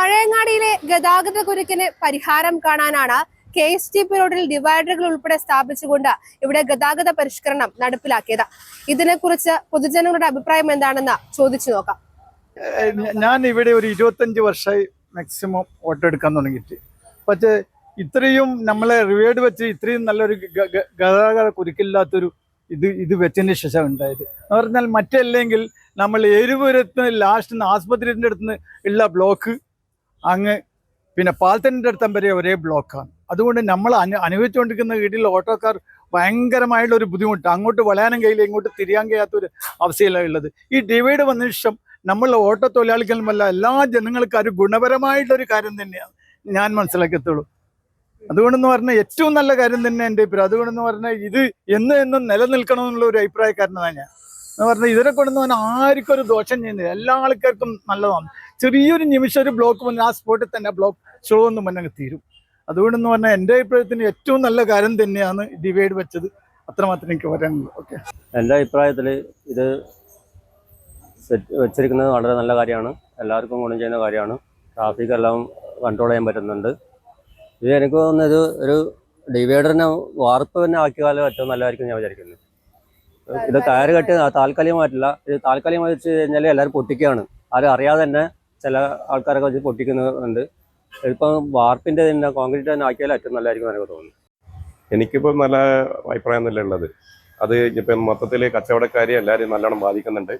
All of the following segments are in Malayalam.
പഴയങ്ങാടിയിലെ ഗതാഗത കുരുക്കിന് പരിഹാരം കാണാനാണ് KSTP റോഡിൽ ഡിവൈഡറുകൾ ഉൾപ്പെടെ സ്ഥാപിച്ചുകൊണ്ട് ഇവിടെ ഗതാഗത പരിഷ്കരണം നടപ്പിലാക്കിയത്. ഇതിനെക്കുറിച്ച് പൊതുജനങ്ങളുടെ അഭിപ്രായം എന്താണെന്ന് ചോദിച്ചു നോക്കാം. ഞാൻ ഇവിടെ ഒരു 25 വർഷമായി മാക്സിമം ഓട്ടോ എടുക്കാൻ തുടങ്ങിയിട്ട്. പക്ഷേ ഇത്രയും നമ്മളെ റിവേഡ് വെച്ച് ഇത്രയും നല്ലൊരു ഗതാഗത കുരുക്കില്ലാത്തൊരു ഇത് വെച്ചതിന് ശേഷം ഉണ്ടായത് എന്ന് പറഞ്ഞാൽ മറ്റല്ലെങ്കിൽ നമ്മൾ എരുപുരത്ത് ലാസ്റ്റ് ആസ്പത്രിൻ്റെ അടുത്ത് ഉള്ള ബ്ലോക്ക് അങ്ങ് പിന്നെ പാലത്തിൻ്റെ അടുത്തം വരെ ഒരേ ബ്ലോക്കാണ്. അതുകൊണ്ട് നമ്മൾ അനുഭവിച്ചുകൊണ്ടിരിക്കുന്ന വീട്ടിൽ ഓട്ടോക്കാർ ഭയങ്കരമായിട്ടുള്ള ഒരു ബുദ്ധിമുട്ട്, അങ്ങോട്ട് വളയാനും കഴിയില്ല, ഇങ്ങോട്ട് തിരിയാൻ കഴിയാത്തൊരു അവസ്ഥയിലാണ് ഉള്ളത്. ഈ ഡിവൈഡ് വന്ന ശേഷം നമ്മൾ ഓട്ടോ തൊഴിലാളികളുമല്ല എല്ലാ ജനങ്ങൾക്കും ഒരു ഗുണപരമായിട്ടൊരു കാര്യം തന്നെയാണ് ഞാൻ മനസ്സിലാക്കത്തുള്ളൂ. അതുകൊണ്ടെന്ന് പറഞ്ഞാൽ ഏറ്റവും നല്ല കാര്യം തന്നെ എൻ്റെ അഭിപ്രായം. അതുകൊണ്ടെന്ന് പറഞ്ഞാൽ ഇത് എന്നും നിലനിൽക്കണമെന്നുള്ള ഒരു അഭിപ്രായക്കാരനാണ് ഞാൻ. എന്ന് പറഞ്ഞാൽ ഇതിനെ കൊണ്ടെന്ന് പറഞ്ഞാൽ ആർക്കും ഒരു ദോഷം ചെയ്യുന്നില്ല, എല്ലാ ആൾക്കാർക്കും നല്ലതാണ്. ചെറിയൊരു നിമിഷം ഒരു ബ്ലോക്ക് വന്ന് ആ സ്പോട്ടിൽ തന്നെ ബ്ലോക്ക് ഷോ ഒന്നും മുന്നങ്ങ് തീരും. അതുകൊണ്ടെന്ന് പറഞ്ഞാൽ എൻ്റെ അഭിപ്രായത്തിന് ഏറ്റവും നല്ല കാര്യം തന്നെയാണ് ഡിവൈഡ് വെച്ചത്. അത്രമാത്രം എനിക്ക് പറയാനുള്ളൂ. ഓക്കെ, എൻ്റെ അഭിപ്രായത്തിൽ ഇത് വെച്ചിരിക്കുന്നത് വളരെ നല്ല കാര്യമാണ്, എല്ലാവർക്കും ഗുണം ചെയ്യുന്ന കാര്യമാണ്. ട്രാഫിക് എല്ലാം കൺട്രോൾ ചെയ്യാൻ പറ്റുന്നുണ്ട്. ഇത് എനിക്ക് തോന്നുന്നത് ഒരു ഡിവൈഡറിനെ വാർപ്പ് തന്നെ ആക്കിയാലും ഏറ്റവും നല്ലതായിരിക്കും ഞാൻ വിചാരിക്കുന്നത്. ഇത് കയറ് കെട്ടി താൽക്കാലികമായിട്ടില്ല, ഇത് താൽക്കാലികമായി വെച്ച് കഴിഞ്ഞാൽ എല്ലാവരും പൊട്ടിക്കുകയാണ്. ആരും അറിയാതെ തന്നെ ചില ആൾക്കാരൊക്കെ വെച്ച് പൊട്ടിക്കുന്നുണ്ട്. ഇപ്പം വാർപ്പിൻ്റെ തന്നെ കോൺക്രീറ്റ് തന്നെ ആക്കിയാലും ഏറ്റവും നല്ലതായിരിക്കും എനിക്ക് തോന്നുന്നു. എനിക്കിപ്പോൾ നല്ല അഭിപ്രായം തന്നെ ഉള്ളത്. അത് ഇപ്പം മൊത്തത്തിൽ കച്ചവടക്കാരെ എല്ലാവരും നല്ലോണം ബാധിക്കുന്നുണ്ട്.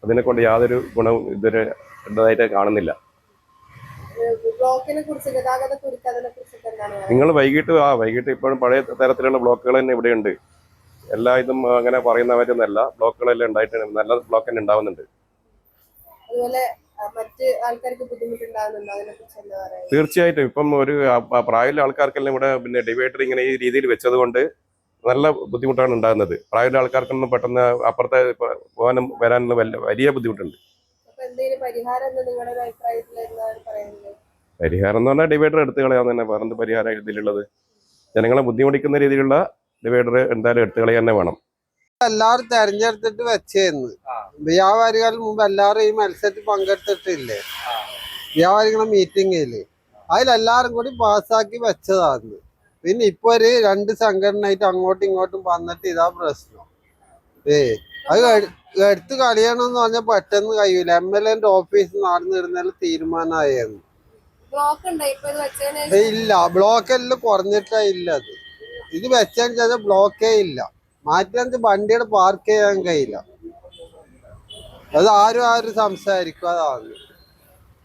അതിനെക്കൊണ്ട് യാതൊരു ഗുണവും ഇതുവരെ ഉള്ളതായിട്ട് കാണുന്നില്ല. നിങ്ങൾ വൈകിട്ട് ഇപ്പോഴും പഴയ തരത്തിലുള്ള ബ്ലോക്കുകൾ തന്നെ ഇവിടെയുണ്ട്. എല്ലാ ഇതും അങ്ങനെ പറയുന്നവരൊന്നല്ല, ബ്ലോക്കുകളെല്ലാം ഉണ്ടായിട്ട് നല്ല ബ്ലോക്ക് തന്നെ ഉണ്ടാവുന്നുണ്ട്. തീർച്ചയായിട്ടും ഇപ്പം ഒരു പ്രായമുള്ള ആൾക്കാർക്കെല്ലാം ഇവിടെ പിന്നെ ഡിവൈഡർ ഇങ്ങനെ ഈ രീതിയിൽ വെച്ചത് കൊണ്ട് നല്ല ബുദ്ധിമുട്ടാണ് ഉണ്ടാകുന്നത്. പ്രായമുള്ള ആൾക്കാർക്കൊന്നും പെട്ടെന്ന് അപ്പുറത്തെ പോകാനും വരാനുള്ള വലിയ ബുദ്ധിമുട്ടുണ്ട്. പരിഹാരം എന്ന് പറഞ്ഞാൽ ഡിവൈഡർ എടുത്തു കളയാൻ തന്നെ വേറെ പരിഹാരം ഇതിലുള്ളത്. ജനങ്ങളെ ബുദ്ധിമുട്ടിക്കുന്ന രീതിയിലുള്ള ഡിവൈഡർ എന്തായാലും എടുത്തു കളയാൻ തന്നെ വേണം. എല്ലാവരും തെരഞ്ഞെടുത്തിട്ട് വെച്ചേന്ന്. വ്യാപാരികൾ മുമ്പ് എല്ലാവരും ഈ മത്സരത്തിൽ പങ്കെടുത്തിട്ടില്ലേ, വ്യാപാരികളുടെ മീറ്റിങ്ങില് അതിലെല്ലാരും കൂടി പാസ്സാക്കി വെച്ചതാണ്. പിന്നെ ഇപ്പൊ ഒരു 2 സംഘടനയായിട്ട് അങ്ങോട്ടും ഇങ്ങോട്ടും വന്നിട്ട് ഇതാ പ്രശ്നം. അത് എടുത്ത് കളിയണമെന്ന് പറഞ്ഞാൽ പെട്ടെന്ന് കഴിയൂല. MLA ഓഫീസ് നടന്നിരുന്നാലും തീരുമാനമായിരുന്നു. ഇല്ല, ബ്ലോക്കെല്ലാം കുറഞ്ഞിട്ടേ ഇല്ല. ഇത് വെച്ചതിന് ശേഷം ബ്ലോക്കേ ഇല്ല. മാറ്റി വണ്ടിയുടെ പാർക്ക് ചെയ്യാൻ കഴിയില്ല. അത് ആരും സംസാരിക്കും. അതാണ്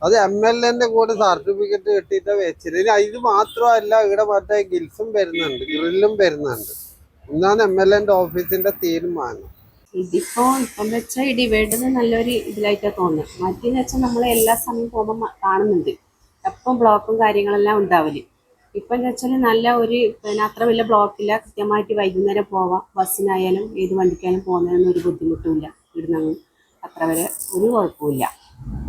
അത് MLA കൂടെ സർട്ടിഫിക്കറ്റ് കിട്ടിയിട്ട് വെച്ചില്ല. ഇത് മാത്രമല്ല, ഇവിടെ മറ്റേ ഗിൽസും വരുന്നുണ്ട്, ഗ്രില്ലും വരുന്നുണ്ട്. എന്നാണ് MLA ഓഫീസിന്റെ തീരുമാനം. ഇപ്പം വെച്ചാൽ ഈ ഡിവൈഡർ നല്ലൊരു ഇതിലായിട്ടാണ് തോന്നുന്നത്. മറ്റേന്ന് വെച്ചാൽ നമ്മൾ എല്ലാ സമയം പോകുമ്പോൾ കാണുന്നുണ്ട് എപ്പം ബ്ലോക്കും കാര്യങ്ങളെല്ലാം ഉണ്ടാവില്ല. ഇപ്പം വെച്ചാൽ നല്ല ഒരു പിന്നെ അത്ര വലിയ ബ്ലോക്കില്ല, കൃത്യമായിട്ട് വൈകുന്നേരം പോവാം. ബസ്സിനായാലും ഏത് വണ്ടിക്കായാലും പോകുന്നതിനൊന്നും ഒരു ബുദ്ധിമുട്ടുമില്ല. ഇവിടുന്ന് അത്ര വരെ ഒരു കുഴപ്പമില്ല.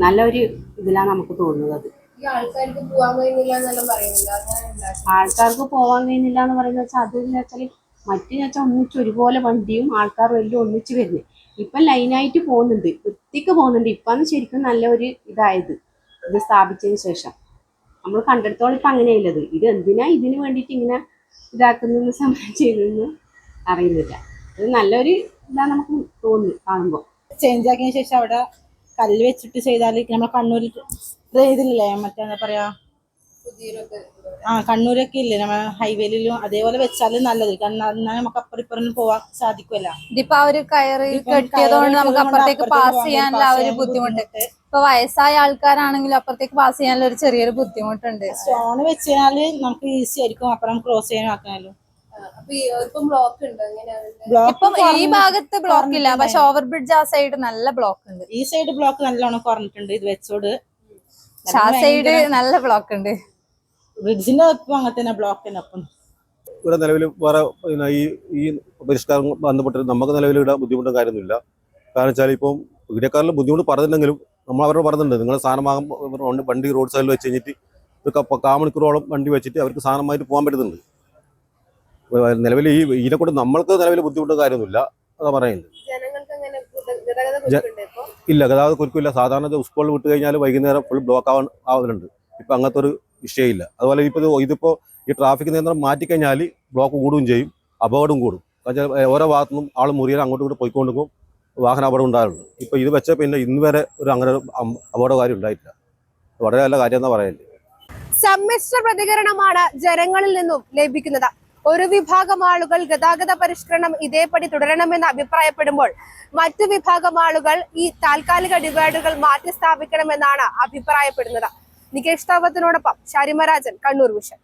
നല്ലൊരു ഇതിലാണ് നമുക്ക് തോന്നുന്നത്. ആൾക്കാർക്ക് പോവാൻ കഴിയുന്നില്ല എന്ന് പറയുന്നത് വെച്ചാൽ അതെന്ന് വെച്ചാൽ മറ്റേന്ന് വെച്ചാൽ ഒന്നിച്ച് ഒരുപോലെ വണ്ടിയും ആൾക്കാരും എല്ലാം ഒന്നിച്ച് വരുന്നത്. ഇപ്പം ലൈനായിട്ട് പോകുന്നുണ്ട്, വൃത്തിക്ക് പോകുന്നുണ്ട്. ഇപ്പം ശരിക്കും നല്ല ഒരു ഇതായത് ഇത് സ്ഥാപിച്ചതിന് ശേഷം നമ്മൾ കണ്ടെടുത്തോളം ഇപ്പം അങ്ങനെയുള്ളത്. ഇത് എന്തിനാ ഇതിന് വേണ്ടിയിട്ട് ഇങ്ങനെ ഇതാക്കുന്നതെന്ന് സമരം ചെയ്തതെന്ന് അറിയുന്നില്ല. ഇത് നല്ലൊരു ഇതാണ് നമുക്ക് തോന്നുന്നു കാണുമ്പോൾ. ചേഞ്ച് ആക്കിയതിന് ശേഷം അവിടെ കല്ല് വെച്ചിട്ട് ചെയ്താൽ നമ്മൾ കണ്ണൂരിൽ ഇതില്ലേ മറ്റേ എന്താ പറയാ, കണ്ണൂരൊക്കെ ഇല്ലേ നമ്മൾ ഹൈവേയിലും അതേപോലെ വെച്ചാലും നല്ലത്. കാരണം എന്നാൽ നമുക്ക് അപ്പുറം പോവാൻ സാധിക്കുമല്ലോ. ഇതിപ്പോ ആ ഒരു കയറ് കെട്ടിയതുകൊണ്ട് നമുക്ക് അപ്പുറത്തേക്ക് പാസ് ചെയ്യാനുള്ള ആ ഒരു ബുദ്ധിമുട്ട്. ഇപ്പൊ വയസ്സായ ആൾക്കാരാണെങ്കിലും അപ്പുറത്തേക്ക് പാസ് ചെയ്യാനുള്ള ഒരു ചെറിയൊരു ബുദ്ധിമുട്ടുണ്ട്. സ്റ്റോൺ വെച്ച് കഴിഞ്ഞാല് നമുക്ക് ഈസി ആയിരിക്കും അപ്പുറം ക്രോസ് ചെയ്യാനും ആക്കാനും. ഇപ്പം ഈ ഭാഗത്ത് ബ്ലോക്ക് ഇല്ല, പക്ഷെ ഓവർ ബ്രിഡ്ജ് ആ സൈഡ് നല്ല ബ്ലോക്ക് ഉണ്ട്. ഈ സൈഡ് ബ്ലോക്ക് നല്ലോണം കുറഞ്ഞിട്ടുണ്ട് ഇത് വെച്ചോട്. ആ സൈഡ് നല്ല ബ്ലോക്ക് ഉണ്ട്. ബ്രിഡ്ജിന്റെ ഒപ്പം അങ്ങനെ തന്നെ ബ്ലോക്ക് തന്നെ. അപ്പം ഇവിടെ നിലവിൽ വേറെ ഈ പരിഷ്കാരം ബന്ധപ്പെട്ട് നമുക്ക് നിലവിൽ ഇവിടെ ബുദ്ധിമുട്ടും കാര്യമൊന്നുമില്ല. കാരണം വെച്ചാൽ ഇപ്പം വീഡിയോക്കാരിൽ ബുദ്ധിമുട്ട് പറഞ്ഞിട്ടുണ്ടെങ്കിലും നമ്മൾ അവരോട് പറഞ്ഞിട്ടുണ്ട്, നിങ്ങൾ സാധനമാകും വണ്ടി റോഡ് സൈഡിൽ വെച്ച് കഴിഞ്ഞിട്ട് ഒരു 1/4 മണിക്കൂറോളം വണ്ടി വെച്ചിട്ട് അവർക്ക് സാധനമായിട്ട് പോകാൻ പറ്റുന്നുണ്ട്. നിലവിൽ ഇതിനെ കൊണ്ട് നമ്മൾക്ക് നിലവിൽ ബുദ്ധിമുട്ടും കാര്യമൊന്നുമില്ല. അതാ പറയുന്നത്. ഗതാഗത കുരുക്കുണ്ട് ഇപ്പൊ? ഇല്ല, ഗതാഗത കുരുക്കില്ല. സാധാരണ സ്കൂളിൽ വിട്ട് കഴിഞ്ഞാൽ വൈകുന്നേരം ഫുൾ ബ്ലോക്ക് ആവുന്നുണ്ട്. ഇപ്പം അങ്ങനത്തെ ഒരു വിഷയമില്ല. അതുപോലെ ഇതിപ്പോൾ ഈ ട്രാഫിക് നിയന്ത്രണം മാറ്റിക്കഴിഞ്ഞാൽ ബ്ലോക്ക് കൂടുകയും ചെയ്യും, അപകടം കൂടും. ഓരോ ഭാഗത്തുനിന്നും ആൾ മുറിയാൻ അങ്ങോട്ടും ഇങ്ങോട്ട് പോയിക്കൊണ്ടിരിക്കും, വാഹന അപകടം ഉണ്ടാകുന്നുണ്ട്. ഇപ്പോൾ ഇത് വെച്ച പിന്നെ ഇന്ന് വരെ അങ്ങനെ ഒരു അപകടകാര്യം ഉണ്ടായിട്ടില്ല. വളരെ നല്ല കാര്യം എന്നാ പറയല്ലേ. സമ്മിശ്ര പ്രതികരണമാണ് ജനങ്ങളിൽ നിന്നും ലഭിക്കുന്നത്. ഒരു വിഭാഗം ആളുകൾ ഗതാഗത പരിഷ്കരണം ഇതേപടി തുടരണമെന്ന് അഭിപ്രായപ്പെടുമ്പോൾ മറ്റു വിഭാഗം ആളുകൾ ഈ താൽക്കാലിക ഡിവൈഡറുകൾ മാറ്റി സ്ഥാപിക്കണമെന്നാണ് അഭിപ്രായപ്പെടുന്നത്. നികേഷ് താവത്തിനോടൊപ്പം ഷാരിമ രാജൻ, കണ്ണൂർ വിഷൻ.